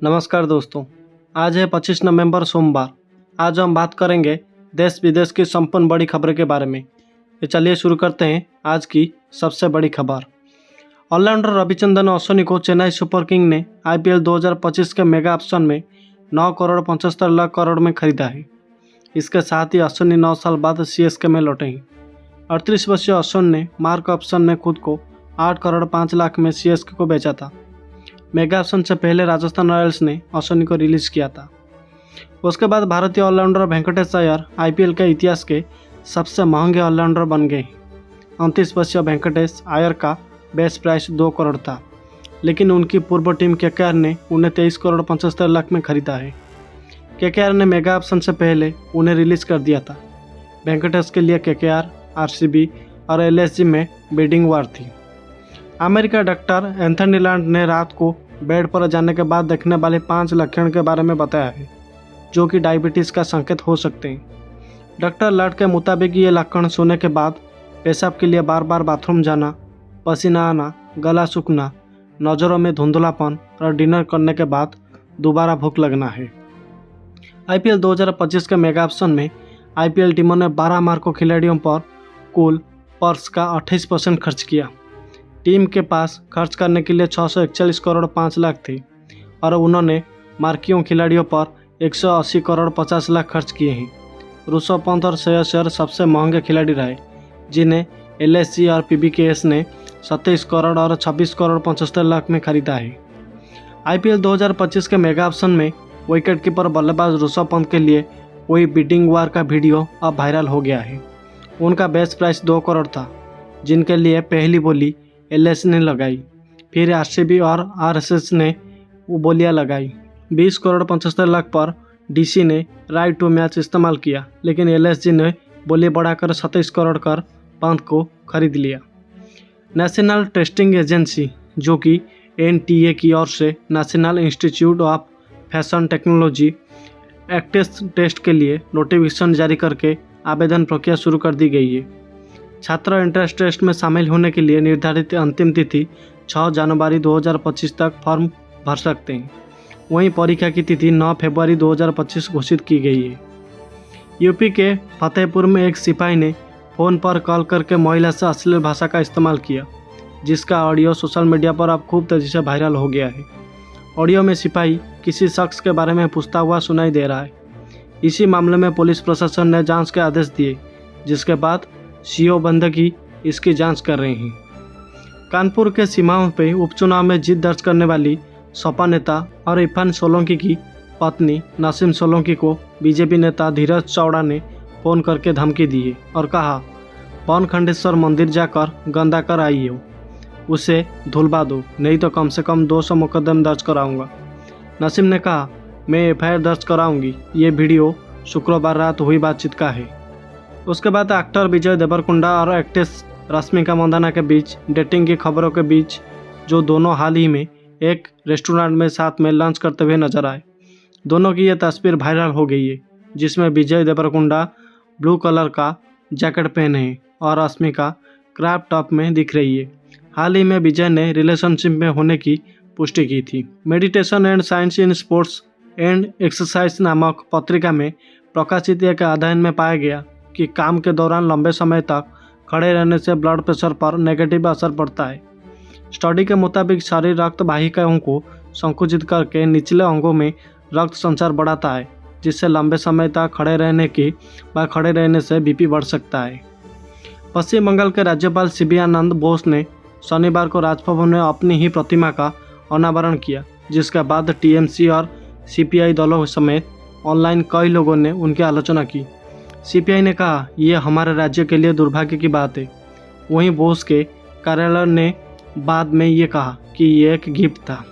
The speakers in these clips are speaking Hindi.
नमस्कार दोस्तों। आज है 25 नवंबर सोमवार। आज हम बात करेंगे देश विदेश की संपूर्ण बड़ी खबरों के बारे में। तो चलिए शुरू करते हैं आज की सबसे बड़ी खबर। ऑलराउंडर रविचंद्रन अश्विनी को चेन्नई सुपर किंग ने IPL 2025 के मेगा ऑप्शन में 9 करोड़ 75 लाख करोड़ में खरीदा है। इसके साथ ही अश्विनी 9 साल बाद CSK में लौटे हैं। 38 वर्षीय अश्विन ने मार्क ऑप्शन में खुद को 8 करोड़ 5 लाख में CSK को बेचा था। मेगा ऑप्शन से पहले राजस्थान रॉयल्स ने अश्विनी को रिलीज किया था। उसके बाद भारतीय ऑलराउंडर वेंकटेश अय्यर IPL के इतिहास के सबसे महंगे ऑलराउंडर बन गए। 29 वर्षीय वेंकटेश अय्यर का बेस प्राइस 2 करोड़ था, लेकिन उनकी पूर्व टीम KKR ने उन्हें 23 करोड़ 75 लाख में खरीदा है। KKR ने मेगा ऑप्शन से पहले उन्हें रिलीज कर दिया था। वेंकटेश के लिए KKR, RCB और LSG में बिडिंग वार थी। अमेरिका डॉक्टर एंथनी लैंड ने रात को बेड पर जाने के बाद देखने वाले 5 लक्षण के बारे में बताया है, जो कि डायबिटीज़ का संकेत हो सकते हैं। डॉक्टर लैंड के मुताबिक ये लक्षण सोने के बाद पेशाब के लिए बार बार बाथरूम जाना, पसीना आना, गला सूखना, नज़रों में धुंधलापन और डिनर करने के बाद दोबारा भूख लगना है। IPL 2025 के मेगा ऑप्शन में IPL टीमों ने 12 मार्को खिलाड़ियों पर कुल पर्स का 28% खर्च किया। टीम के पास खर्च करने के लिए 641 करोड़ 5 लाख थे और उन्होंने मार्कियों खिलाड़ियों पर 180 करोड़ 50 लाख खर्च किए हैं। ऋषभ पंत और श्रेयस अय्यर सबसे महंगे खिलाड़ी रहे, जिन्हें LSG और PBKS ने 27 करोड़ और 26 करोड़ 75 लाख में खरीदा है। IPL 2025 के मेगा ऑप्शन में विकेट कीपर बल्लेबाज ऋषभ पंत के लिए हुई बिडिंग वार का वीडियो अब वायरल हो गया है। उनका बेस प्राइस 2 करोड़ था, जिनके लिए पहली बोली LSG ने लगाई, फिर RCB और RSS ने वो बोलियाँ लगाई। 20 करोड़ 75 लाख पर DC ने राइट टू मैच इस्तेमाल किया, लेकिन LSG ने बोली बढ़ाकर 27 करोड़ कर पंत को खरीद लिया। नेशनल टेस्टिंग एजेंसी, जो कि NTA की ओर से national institute of fashion technology एक्टेस टेस्ट के लिए नोटिफिकेशन जारी करके आवेदन प्रक्रिया शुरू कर दी गई है। छात्र एंट्रेंस टेस्ट में शामिल होने के लिए निर्धारित अंतिम तिथि 6 जनवरी 2025 तक फॉर्म भर सकते हैं। वहीं परीक्षा की तिथि 9 फरवरी 2025 घोषित की गई है। यूपी के फतेहपुर में एक सिपाही ने फ़ोन पर कॉल करके महिला से अश्लील भाषा का इस्तेमाल किया, जिसका ऑडियो सोशल मीडिया पर अब खूब तेज़ी से वायरल हो गया है। ऑडियो में सिपाही किसी शख्स के बारे में पूछता हुआ सुनाई दे रहा है। इसी मामले में पुलिस प्रशासन ने जांच के आदेश दिए, जिसके बाद CO बंदगी इसकी जांच कर रहे हैं। कानपुर के सीमाओं पे उपचुनाव में जीत दर्ज करने वाली सपा नेता और इरफान सोलंकी की पत्नी नसीम सोलंकी को BJP नेता धीरज चौड़ा ने फ़ोन करके धमकी दी है और कहा, पौनखंडेश्वर मंदिर जाकर गंदा कर आई हो, उसे धुलवा दो, नहीं तो कम से कम 200 मुकदमे दर्ज कराऊंगा। नसीम ने कहा, मैं FIR दर्ज कराऊंगी। ये वीडियो शुक्रवार रात हुई बातचीत का है। उसके बाद एक्टर विजय देवरकोंडा और एक्ट्रेस रश्मिका मंदाना के बीच डेटिंग की खबरों के बीच, जो दोनों हाल ही में एक रेस्टोरेंट में साथ में लंच करते हुए नजर आए। दोनों की यह तस्वीर वायरल हो गई है, जिसमें विजय देवरकोंडा ब्लू कलर का जैकेट पहने हैं और रश्मिका क्रॉप टॉप में दिख रही है। हाल ही में विजय ने रिलेशनशिप में होने की पुष्टि की थी। Meditation and science in sports and exercise नामक पत्रिका में प्रकाशित एक अध्ययन में पाया गया कि काम के दौरान लंबे समय तक खड़े रहने से ब्लड प्रेशर पर नेगेटिव असर पड़ता है। स्टडी के मुताबिक शरीर रक्त वाहिकाओं को संकुचित करके निचले अंगों में रक्त संचार बढ़ाता है, जिससे लंबे समय तक खड़े रहने से BP बढ़ सकता है। पश्चिम बंगाल के राज्यपाल CB आनंद बोस ने शनिवार को राजभवन में अपनी ही प्रतिमा का अनावरण किया, जिसके बाद TMC और CPI दलों समेत ऑनलाइन कई लोगों ने उनकी आलोचना की। CPI ने कहा, यह हमारे राज्य के लिए दुर्भाग्य की बात है। वहीं बोस के कार्यालय ने बाद में ये कहा कि यह एक गिफ्ट था।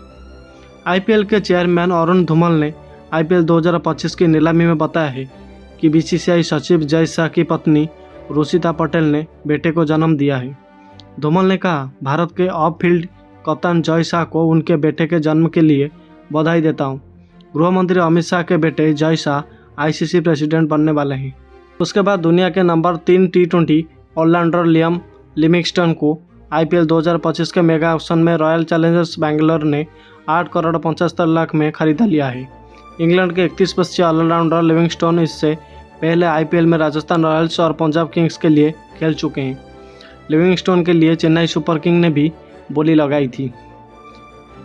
IPL के चेयरमैन अरुण धूमल ने IPL 2025 की नीलामी में बताया है कि BCCI सचिव जय शाह की पत्नी रुचिता पटेल ने बेटे को जन्म दिया है। धूमल ने कहा, भारत के ऑफ फील्ड कप्तान जय शाह को उनके बेटे के जन्म के लिए बधाई देता हूँ। गृह मंत्री अमित शाह के बेटे जय शाह ICC प्रेसिडेंट बनने वाले हैं। उसके बाद दुनिया के number 3 T20 allrounder Liam Livingstone को IPL 2025 के मेगा ऑक्शन में रॉयल चैलेंजर्स बैंगलोर ने 8 करोड़ 75 लाख में खरीदा लिया है। इंग्लैंड के 31 वर्षीय ऑलराउंडर लिविंगस्टोन इससे पहले आईपीएल में राजस्थान रॉयल्स और पंजाब किंग्स के लिए खेल चुके हैं। लिविंगस्टोन के लिए चेन्नई सुपर किंग ने भी बोली लगाई थी।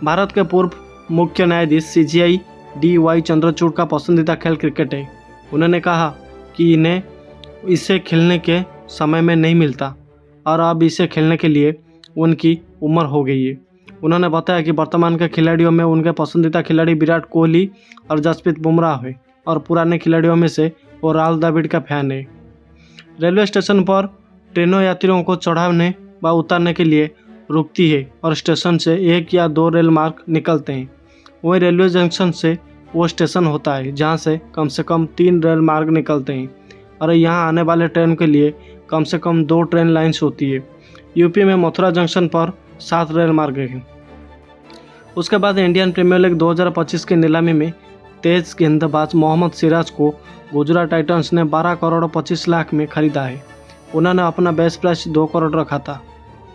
भारत के पूर्व मुख्य न्यायाधीश CJI DY चंद्रचूड़ का पसंदीदा खेल क्रिकेट है। उन्होंने कहा कि इन्हें इसे खेलने के समय में नहीं मिलता और अब इसे खेलने के लिए उनकी उम्र हो गई है। उन्होंने बताया कि वर्तमान के खिलाड़ियों में उनके पसंदीदा खिलाड़ी विराट कोहली और जसप्रीत बुमराह है और पुराने खिलाड़ियों में से वो राहुल द्रविड़ का फैन है। रेलवे स्टेशन पर ट्रेनों यात्रियों को चढ़ाने व उतारने के लिए रुकती है और स्टेशन से 1 या 2 रेल मार्ग निकलते हैं। वहीं रेलवे जंक्शन से वो स्टेशन होता है जहां से कम 3 रेल मार्ग निकलते हैं और यहाँ आने वाले ट्रेन के लिए कम से कम 2 ट्रेन लाइन्स होती है। यूपी में मथुरा जंक्शन पर 7 रेल मार्ग हैं। उसके बाद इंडियन प्रीमियर लीग 2025 की नीलामी में तेज गेंदबाज मोहम्मद सिराज को गुजरात टाइटंस ने 12 करोड़ 25 लाख में खरीदा है। उन्होंने अपना बेस प्राइस 2 करोड़ रखा था।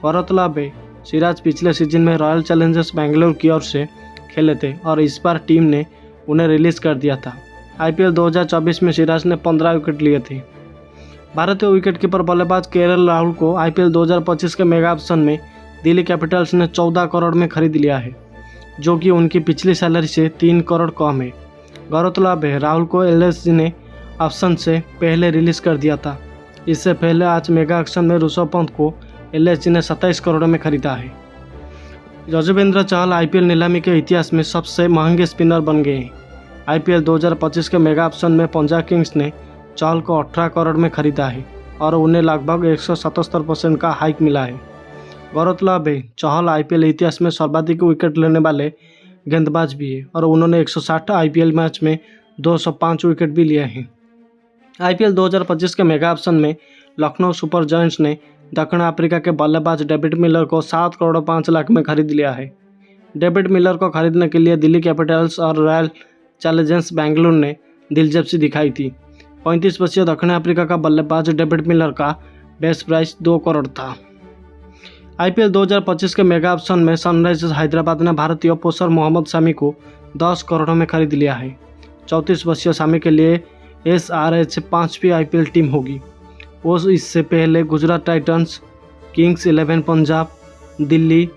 गौरतलब है, सिराज पिछले सीजन में रॉयल चैलेंजर्स बेंगलुरु की ओर से खेले थे और इस बार टीम ने उन्हें रिलीज़ कर दिया था। आईपीएल 2024 में सिराज ने 15 विकेट लिए थे। भारतीय विकेटकीपर बल्लेबाज केएल राहुल को आईपीएल 2025 के मेगा ऑप्शन में दिल्ली कैपिटल्स ने 14 करोड़ में खरीद लिया है, जो कि उनकी पिछली सैलरी से 3 करोड़ कम है। गौरतलब है, राहुल को एलएसजी ने ऑप्शन से पहले रिलीज़ कर दिया था। इससे पहले आज मेगा ऑप्शन में ऋषभ पंत को एलएसजी ने 27 करोड़ में खरीदा है। यजुवेंद्र चहल आईपीएल नीलामी के इतिहास में सबसे महंगे स्पिनर बन गए हैं। आईपीएल 2025 के मेगा ऑप्शन में पंजाब किंग्स ने चहल को 18 करोड़ में खरीदा है और उन्हें लगभग 177% का हाइक मिला है। गौरतलब है, चहल आईपीएल इतिहास में सर्वाधिक विकेट लेने वाले गेंदबाज भी है और उन्होंने 160 आईपीएल मैच में 205 विकेट भी लिए हैं। आईपीएल 2025 के मेगा ऑप्शन में लखनऊ सुपर जायंट्स ने दक्षिण अफ्रीका के बल्लेबाज डेविड मिलर को 7 करोड़ 5 लाख में खरीद लिया है। डेविड मिलर को खरीदने के लिए दिल्ली कैपिटल्स और रॉयल चैलेंजर्स बेंगलुरु ने दिलचस्पी दिखाई थी। 35 वर्षीय दक्षिण अफ्रीका का बल्लेबाज डेविड मिलर का बेस प्राइस 2 करोड़ था। आईपीएल 2025 के मेगा ऑप्शन में सनराइजर्स हैदराबाद ने भारतीय पेसर मोहम्मद शमी को 10 करोड़ में खरीद लिया है। 34 वर्षीय शमी के लिए SRH 5वीं आईपीएल टीम होगी। वो इससे पहले Gujarat Titans, Kings 11 Punjab, Delhi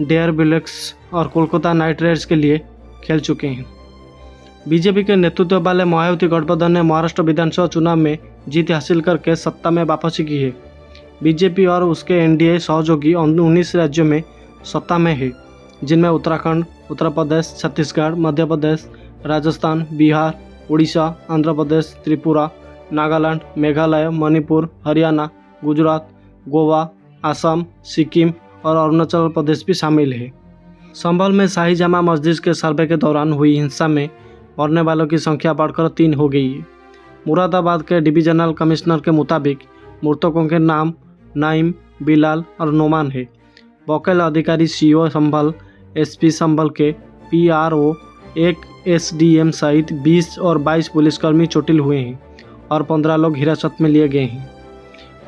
Daredevils और कोलकाता नाइट राइडर्स के लिए खेल चुके हैं। बीजेपी के नेतृत्व वाले मायावती गठबंधन ने महाराष्ट्र विधानसभा चुनाव में जीत हासिल करके सत्ता में वापसी की है। बीजेपी और उसके एनडीए सहयोगी 19 राज्यों में सत्ता में है, जिनमें उत्तराखंड, उत्तर प्रदेश, छत्तीसगढ़, मध्य प्रदेश, राजस्थान, बिहार, उड़ीसा, आंध्र प्रदेश, त्रिपुरा, नागालैंड, मेघालय, मणिपुर, हरियाणा, गुजरात, गोवा, असम, सिक्किम और अरुणाचल प्रदेश भी शामिल है। संभल में शाही जामा मस्जिद के सर्वे के दौरान हुई हिंसा में मरने वालों की संख्या बढ़कर 3 हो गई है। मुरादाबाद के डिविजनल कमिश्नर के मुताबिक मृतकों के नाम नाइम, बिलाल और नोमान है। वकील अधिकारी सीओ संभल, एसपी संभल के PRO, एक SDM सहित 20 और 22 पुलिसकर्मी चोटिल हुए हैं और 15 लोग हिरासत में लिए गए हैं।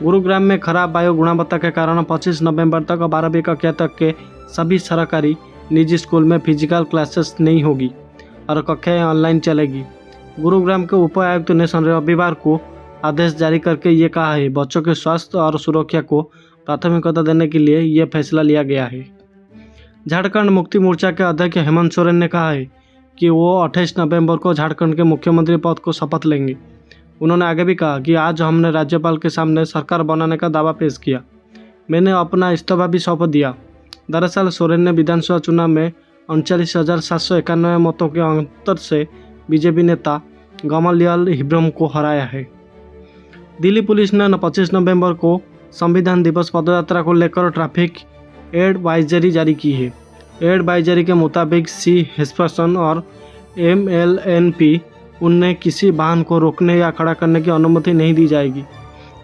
गुरुग्राम में खराब वायु गुणवत्ता के कारण 25 नवंबर तक 12वीं कक्षा तक के सभी सरकारी निजी स्कूल में फिजिकल क्लासेस नहीं होगी और कक्षाएं ऑनलाइन चलेगी। गुरुग्राम के उपायुक्त ने रविवार को आदेश जारी करके ये कहा है, बच्चों के स्वास्थ्य और सुरक्षा को प्राथमिकता देने के लिए ये फैसला लिया गया है। झारखंड मुक्ति मोर्चा के अध्यक्ष हेमंत सोरेन ने कहा है कि वो 28 नवंबर को झारखंड के मुख्यमंत्री पद को शपथ लेंगे। उन्होंने आगे भी कहा कि आज हमने राज्यपाल के सामने सरकार बनाने का दावा पेश किया। मैंने अपना इस्तीफा भी सौंप दिया। दरअसल सोरेन ने विधानसभा चुनाव में 39,791 मतों के अंतर से बीजेपी नेता गमलयाल हिब्रम को हराया है। दिल्ली पुलिस ने 25 नवंबर को संविधान दिवस पदयात्रा को लेकर ट्रैफिक एडवाइजरी जारी की है। एडवाइजरी के मुताबिक C. हेस्पर्सन और MLNP उन्हें किसी वाहन को रोकने या खड़ा करने की अनुमति नहीं दी जाएगी।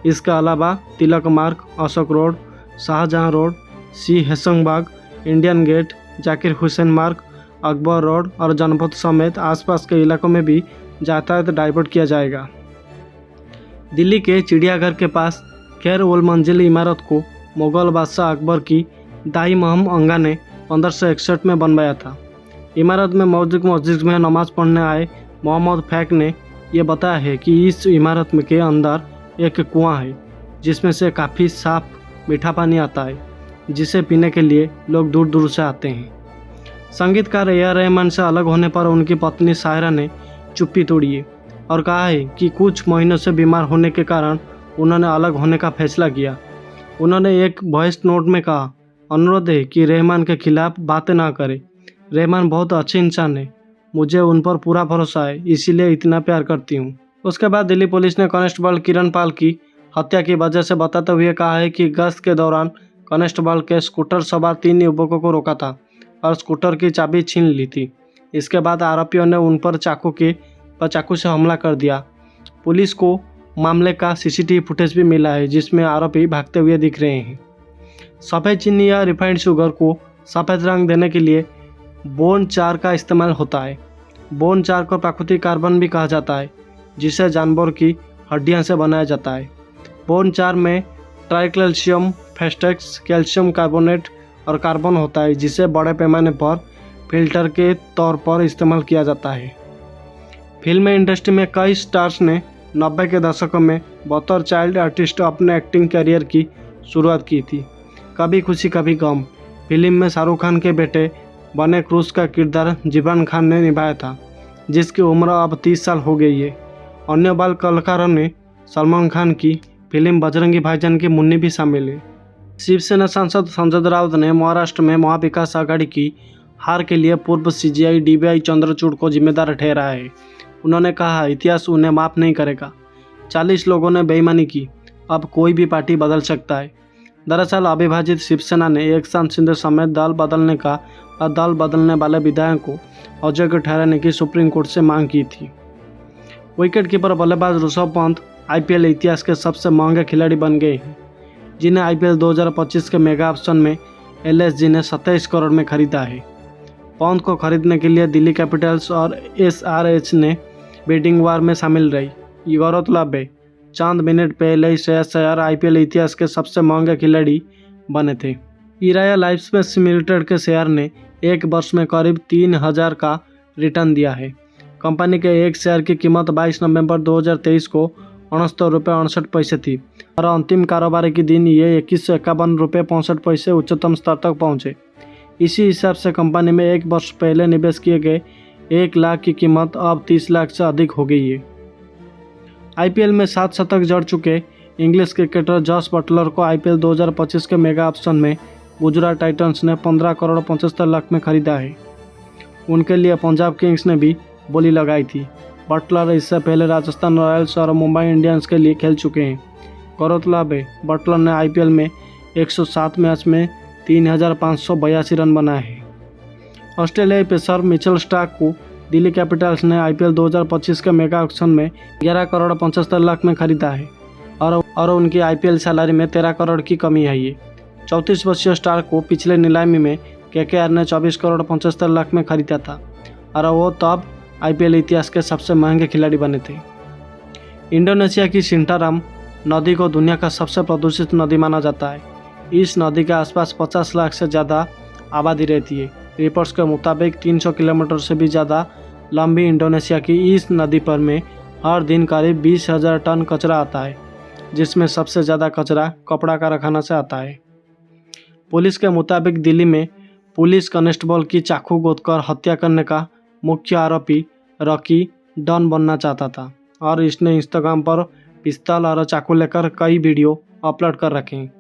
इसके अलावा Tilak Marg, Ashok road, Shahjahan road, C. हेसंगबाग, Indian gate, Zakir Hussain Marg, Akbar road और जनपद समेत आसपास के इलाकों में भी यातायात डाइवर्ट किया जाएगा। दिल्ली के चिड़ियाघर के पास खैर ओल मंजिल इमारत को मुगल बादशाह अकबर की दाई महम अंगा ने 1561 में बनवाया था। इमारत में मौजूद मस्जिद में नमाज पढ़ने आए मोहम्मद फैक ने यह बताया है कि इस इमारत में के अंदर एक कुआं है जिसमें से काफ़ी साफ मीठा पानी आता है, जिसे पीने के लिए लोग दूर दूर से आते हैं। संगीतकार ए आर रहमान से अलग होने पर उनकी पत्नी सायरा ने चुप्पी तोड़ी है और कहा है कि कुछ महीनों से बीमार होने के कारण उन्होंने अलग होने का फैसला किया। उन्होंने एक वॉइस नोट में कहा, अनुरोध है कि रहमान के खिलाफ बातें ना करें। रहमान बहुत अच्छे इंसान है, मुझे उन पर पूरा भरोसा है, इसीलिए इतना प्यार करती हूँ। उसके बाद दिल्ली पुलिस ने कांस्टेबल किरण पाल की हत्या की वजह से बताते हुए कहा है कि गश्त के दौरान कांस्टेबल के स्कूटर सवार 3 युवकों को रोका था और स्कूटर की चाबी छीन ली थी। इसके बाद आरोपियों ने उन पर चाकू से हमला कर दिया। पुलिस को मामले का सीसीटीवी फुटेज भी मिला है जिसमें आरोपी भागते हुए दिख रहे हैं। सफ़ेद चीनी या रिफाइंड शुगर को सफ़ेद रंग देने के लिए बोन चार का इस्तेमाल होता है। बोन चार को प्राकृतिक कार्बन भी कहा जाता है, जिसे जानवर की हड्डियां से बनाया जाता है। बोन चार में ट्राइक्लेशियम फेस्टेक्स, कैल्शियम कार्बोनेट और कार्बन होता है, जिसे बड़े पैमाने पर फिल्टर के तौर पर इस्तेमाल किया जाता है। फिल्म इंडस्ट्री में कई स्टार्स ने 90 के दशकों में बतौर चाइल्ड आर्टिस्ट अपने एक्टिंग करियर की शुरुआत की थी। कभी खुशी कभी गम फिल्म में शाहरुख खान के बेटे बने क्रूज का किरदार जिब्रान खान ने निभाया था, जिसकी उम्र अब 30 साल हो गई है। अन्य बाल कलाकारों में सलमान खान की फिल्म बजरंगी भाईजान की मुन्नी भी शामिल है। शिवसेना सांसद संजय राउत ने महाराष्ट्र में महाविकास आघाड़ी की हार के लिए पूर्व सीजीआई डीवाई चंद्रचूड़ को जिम्मेदार ठहराया है। उन्होंने कहा, इतिहास उन्हें माफ़ नहीं करेगा। 40 लोगों ने बेईमानी की, अब कोई भी पार्टी बदल सकता है। दरअसल अविभाजित शिवसेना ने एकनाथ शिंदे समेत दल बदलने वाले विधायक को अयोग्य ठहराने की सुप्रीम कोर्ट से मांग की थी। विकेटकीपर बल्लेबाज ऋषभ पंत आईपीएल इतिहास के सबसे महंगे खिलाड़ी बन गए हैं, जिन्हें आईपीएल 2025 के मेगा ऑप्शन में एलएसजी ने 27 करोड़ में खरीदा है। पंत को खरीदने के लिए दिल्ली कैपिटल्स और एसआरएच ने बिडिंग वार में शामिल रही। ये गौरतलब है, चंद मिनट पहले ही श्रेयस अय्यर आईपीएल इतिहास के सबसे महंगे खिलाड़ी बने थे। इराया लाइफस्पेस लिमिटेड के शेयर ने एक वर्ष में करीब 3000 का रिटर्न दिया है। कंपनी के एक शेयर की कीमत 22 नवंबर 2023 को 69 रुपये 68 पैसे थी और अंतिम कारोबारी के दिन ये 2151 रुपये 65 पैसे उच्चतम स्तर तक पहुँचे। इसी हिसाब से कंपनी में एक वर्ष पहले निवेश किए गए 1 लाख की कीमत अब 30 लाख से अधिक हो गई है। आईपीएल में 7 शतक जड़ चुके इंग्लिश क्रिकेटर जॉस बटलर को आईपीएल 2025 के मेगा ऑप्शन में गुजरात टाइटंस ने 15 करोड़ 75 लाख में खरीदा है। उनके लिए पंजाब किंग्स ने भी बोली लगाई थी। बटलर इससे पहले राजस्थान रॉयल्स और मुंबई इंडियंस के लिए खेल चुके हैं। गौरतलब है, बटलर ने आईपीएल में 107 मैच में 3582 रन बनाए हैं। ऑस्ट्रेलियाई पेसर मिचेल स्टार्क को दिल्ली कैपिटल्स ने आईपीएल 2025 के मेगा ऑक्शन में 11 करोड़ 75 लाख में खरीदा है और उनकी आईपीएल सैलरी में 13 करोड़ की कमी आई है। 34 वर्षीय स्टार्क को पिछले नीलामी में केकेआर ने 24 करोड़ 75 लाख में खरीदा था और वो तब आईपीएल इतिहास के सबसे महंगे खिलाड़ी बने थे। इंडोनेशिया की सिंटाराम नदी को दुनिया का सबसे प्रदूषित नदी माना जाता है। इस नदी के आसपास 50 लाख से ज़्यादा आबादी रहती है। रिपोर्ट्स के मुताबिक 300 किलोमीटर से भी ज़्यादा लंबी इंडोनेशिया की इस नदी पर में हर दिन करीब 20,000 टन कचरा आता है, जिसमें सबसे ज़्यादा कचरा कपड़ा कारखाना से आता है। पुलिस के मुताबिक दिल्ली में पुलिस कांस्टेबल की चाकू गोदकर हत्या करने का मुख्य आरोपी रॉकी डॉन बनना चाहता था और इसने इंस्टाग्राम पर पिस्तौल और चाकू लेकर कई वीडियो अपलोड कर रखे हैं।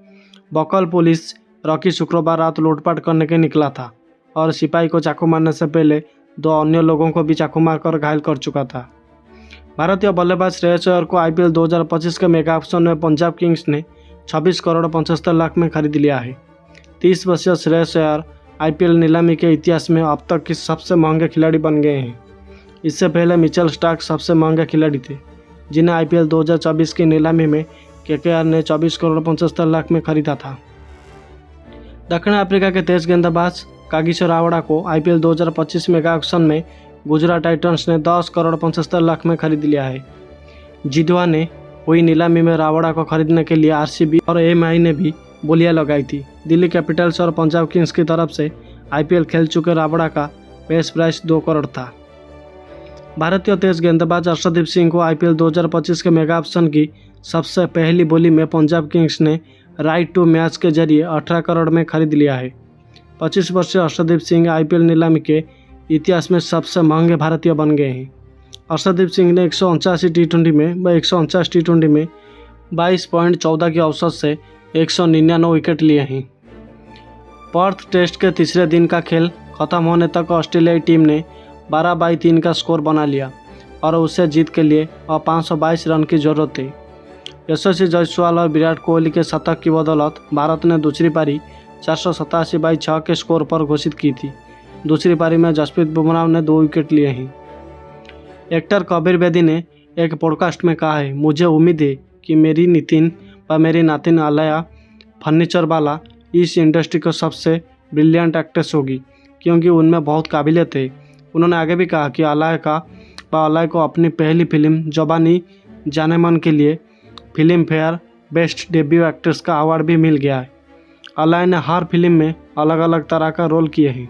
बकौल पुलिस, रॉकी शुक्रवार रात लूटपाट करने के निकला था और सिपाही को चाकू मारने से पहले 2 अन्य लोगों को भी चाकू मारकर घायल कर चुका था। भारतीय बल्लेबाज श्रेयस अय्यर को आईपीएल 2025 के मेगा ऑप्शन में पंजाब किंग्स ने 26 करोड़ 75 लाख में खरीद लिया है। 30 वर्षीय श्रेयस अय्यर आईपीएल नीलामी के इतिहास में अब तक के सबसे महंगे खिलाड़ी बन गए हैं। इससे पहले मिचेल स्टार्क सबसे महंगे खिलाड़ी थे, जिन्हें आईपीएल 2024 की नीलामी में केकेआर ने 24 करोड़ 75 लाख में खरीदा था। दक्षिण अफ्रीका के तेज गेंदबाज कागिसो रावड़ा को आईपीएल 2025 मेगा ऑक्शन में गुजरात टाइटंस ने 10 करोड़ 75 लाख में खरीद लिया है। जिद्वा ने हुई नीलामी में रावड़ा को खरीदने के लिए आरसीबी और एमआई ने भी बोलियां लगाई थी। दिल्ली कैपिटल्स और पंजाब किंग्स की तरफ से आईपीएल खेल चुके रावड़ा का बेस प्राइस 2 करोड़ था। भारतीय तेज गेंदबाज अर्शदीप सिंह को IPL 2025 के मेगा ऑप्शन की सबसे पहली बोली में पंजाब किंग्स ने राइट टू मैच के जरिए 18 करोड़ में खरीद लिया है। 25 वर्षीय अर्शदीप सिंह IPL नीलामी के इतिहास में सबसे महंगे भारतीय बन गए हैं। अर्शदीप सिंह ने 149 टी20 में 22.14 की औसत से 199 विकेट लिए हैं। पर्थ टेस्ट के तीसरे दिन का खेल खत्म होने तक ऑस्ट्रेलियाई टीम ने 12/3 का स्कोर बना लिया और उसे जीत के लिए अब 522 रन की जरूरत थी। यशस्वी जायसवाल और विराट कोहली के शतक की बदौलत भारत ने दूसरी पारी 487/6 के स्कोर पर घोषित की थी। दूसरी पारी में जसप्रीत बुमराह ने 2 विकेट लिए हैं। एक्टर कबीर बेदी ने एक पॉडकास्ट में कहा है, मुझे उम्मीद है कि मेरी नितिन व मेरी नातिन आलया फर्नीचर वाला इस इंडस्ट्री को सबसे ब्रिलियंट एक्ट्रेस होगी क्योंकि उनमें बहुत काबिलियत है। उन्होंने आगे भी कहा कि आलया को अपनी पहली फिल्म जवानी जानेमन के लिए film fair best debut actress का अवार्ड भी मिल गया है। आलया ने हर फिल्म में अलग अलग तरह का रोल किए हैं।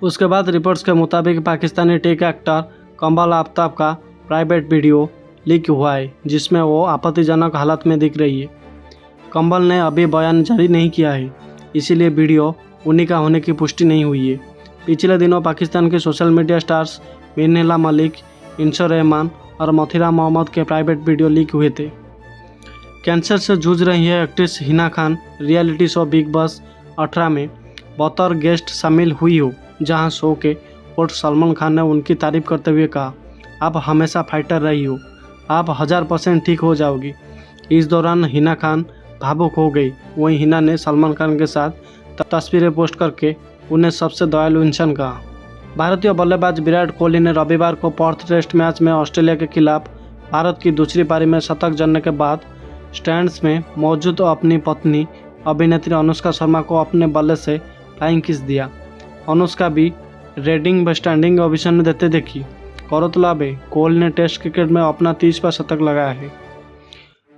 उसके बाद रिपोर्ट्स के मुताबिक पाकिस्तानी टेक एक्टर कंबल आफ्ताब का प्राइवेट वीडियो लीक हुआ है जिसमें वो आपत्तिजनक हालत में दिख रही है। कंबल ने अभी बयान जारी नहीं किया है, इसीलिए वीडियो उन्हीं का होने की पुष्टि नहीं हुई है। पिछले दिनों पाकिस्तान के social media stars Minahil Malik, इंसर रहमान और मथिरा मोहम्मद के प्राइवेट वीडियो लीक हुए थे। कैंसर से जूझ रही है actress Hina Khan reality show big boss 18 में बतौर गेस्ट शामिल हुई हो, जहां शो के होस्ट सलमान खान ने उनकी तारीफ करते हुए कहा, आप हमेशा फाइटर रही हो, आप 1000% ठीक हो जाओगी। इस दौरान हिना खान भावुक हो गई। वहीं हिना ने सलमान खान के साथ तस्वीरें पोस्ट करके उन्हें सबसे दयालु इंसान कहा। भारतीय बल्लेबाज विराट कोहली ने रविवार को पर्थ टेस्ट मैच में ऑस्ट्रेलिया के खिलाफ भारत की दूसरी पारी में शतक जड़ने के बाद स्टैंड्स में मौजूद अपनी पत्नी अभिनेत्री अनुष्का शर्मा को अपने बल्ले से फ्लाइंग किस दिया। अनुष्का भी रेडिंग व स्टैंडिंग ओवेशन देते देखी। गौरतलब है, कोहली ने टेस्ट क्रिकेट में अपना 30वां शतक लगाया है।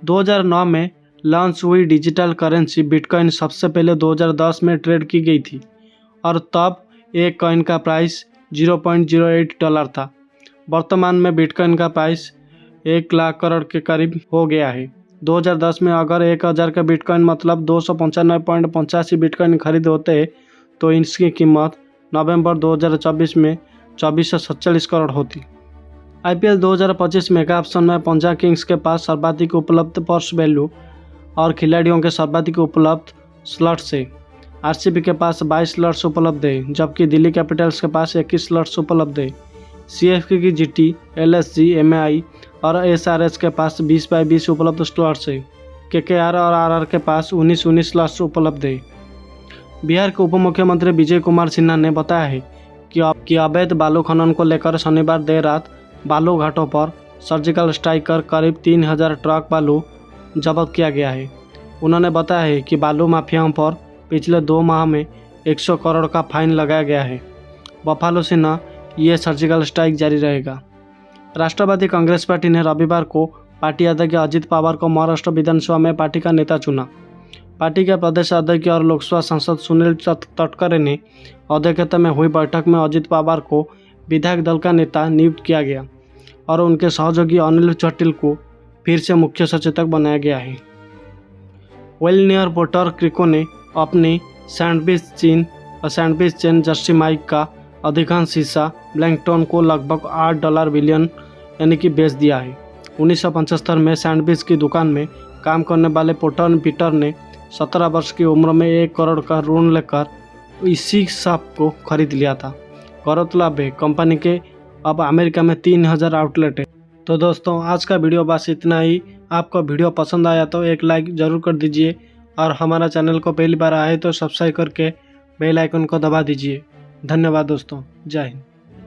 2009 में लॉन्च हुई डिजिटल करेंसी बिटकॉइन सबसे पहले 2010 में ट्रेड की गई थी और तब एक कॉइन का प्राइस $0.08 था। वर्तमान में बिटकॉइन का प्राइस 1 लाख करोड़ के करीब हो गया है। 2010 में अगर 1000 का बिटकॉइन मतलब 295.85 बिटकॉइन खरीद होते तो इसकी कीमत नवंबर 2024 में 2447 करोड़ होती। IPL 2025 मेगा ऑप्शन में पंजाब किंग्स के पास सर्वाधिक उपलब्ध पर्स वैल्यू और खिलाड़ियों के सर्वाधिक उपलब्ध स्लॉट्स है। RCB के पास 22 स्लॉट्स उपलब्ध है, जबकि दिल्ली कैपिटल्स के पास 21 स्लॉट्स उपलब्ध है। CSK की GT, LSG, MAI और SRH के पास 20/20 उपलब्ध स्लॉट्स है। KKR और RR के पास 19 स्लॉट्स उपलब्ध है। बिहार के उप मुख्यमंत्री विजय कुमार सिन्हा ने बताया है कि अवैध बालू खनन को लेकर शनिवार देर रात बालू घाटों पर सर्जिकल स्ट्राइक कर करीब 3000 ट्रक बालू जब्त किया गया है। उन्होंने बताया है कि बालू माफियाओं पर पिछले 2 माह में 100 करोड़ का फाइन लगाया गया है। बफालो से न ये सर्जिकल स्ट्राइक जारी रहेगा। राष्ट्रवादी कांग्रेस पार्टी ने रविवार को पार्टी अध्यक्ष अजित पवार को महाराष्ट्र विधानसभा में पार्टी का नेता चुना। पार्टी के प्रदेश अध्यक्ष और लोकसभा सांसद सुनील तटकरे ने अध्यक्षता में हुई बैठक में अजित पवार को विधायक दल का नेता नियुक्त किया गया और उनके सहयोगी अनिल जटिल को फिर से मुख्य सचेतक बनाया गया है। वेलनियर पोर्टर क्रिको ने अपनी सैंडविच चेन जर्सी माइक का अधिकांश हिस्सा ब्लैंकटन को लगभग $8 बिलियन यानी कि बेच दिया है। 1975 में सैंडविच की दुकान में काम करने वाले पोर्टर पीटर ने 17 वर्ष की उम्र में 1 करोड़ का ऋण लेकर इसी शॉप को खरीद लिया था। गौरतलब है, कंपनी के अब अमेरिका में 3000 आउटलेट है। तो दोस्तों, आज का वीडियो बस इतना ही। आपको वीडियो पसंद आया तो एक लाइक ज़रूर कर दीजिए और हमारा चैनल को पहली बार आए तो सब्सक्राइब करके बेल आइकन को दबा दीजिए। धन्यवाद दोस्तों, जय हिंद।